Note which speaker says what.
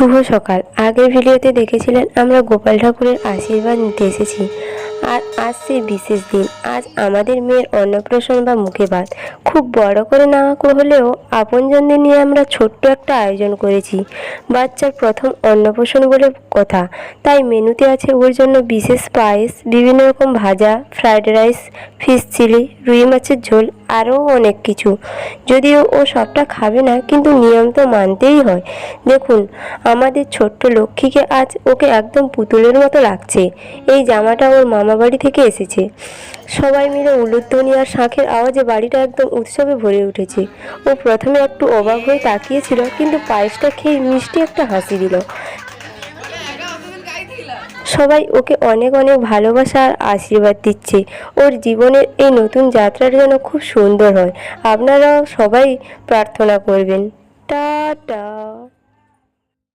Speaker 1: শুভ সকাল। আগের ভিডিওতে দেখেছিলেন আমরা গোপাল ঠাকুরের আশীর্বাদ নিতে এসেছি, আর আজ সেই বিশেষ দিন। আজ আমাদের মেয়ের অন্নপ্রাশন বা মুখে ভাত। খুব বড় করে না হলেও আপনজনদের নিয়ে আমরা ছোট্ট একটা আয়োজন করেছি। বাচ্চার প্রথম অন্নপ্রাশন বলে কথা, তাই মেনুতে আছে ওর জন্য বিশেষ পায়েস, বিভিন্ন রকম ভাজা, ফ্রায়েড রাইস, ফিশ চিলি, রুই মাছের ঝোল, আরও অনেক কিছু। যদিও ও সবটা খাবে না, কিন্তু নিয়ম তো মানতেই হয়। দেখুন, আমাদের ছোট্ট লক্ষ্মীকে আজ ওকে একদম পুতুলের মতো লাগছে। এই জামাটা ওর মামা বাড়ি থেকে এসেছে। সবাই মিলে উলুধ্বনি আর শাঁখের আওয়াজে বাড়িটা একদম উৎসবে ভরে উঠেছে। ও প্রথমে একটু অবাক হয়ে তাকিয়েছিল, কিন্তু পায়েসটা খেয়ে মিষ্টি একটা হাসি দিল। সবাই ওকে অনেক অনেক ভালোবাসা আর আশীর্বাদ দিচ্ছে। ওর জীবনের এই নতুন যাত্রার যেন খুব সুন্দর হয়। আপনারাও সবাই প্রার্থনা করবেন। টাটা।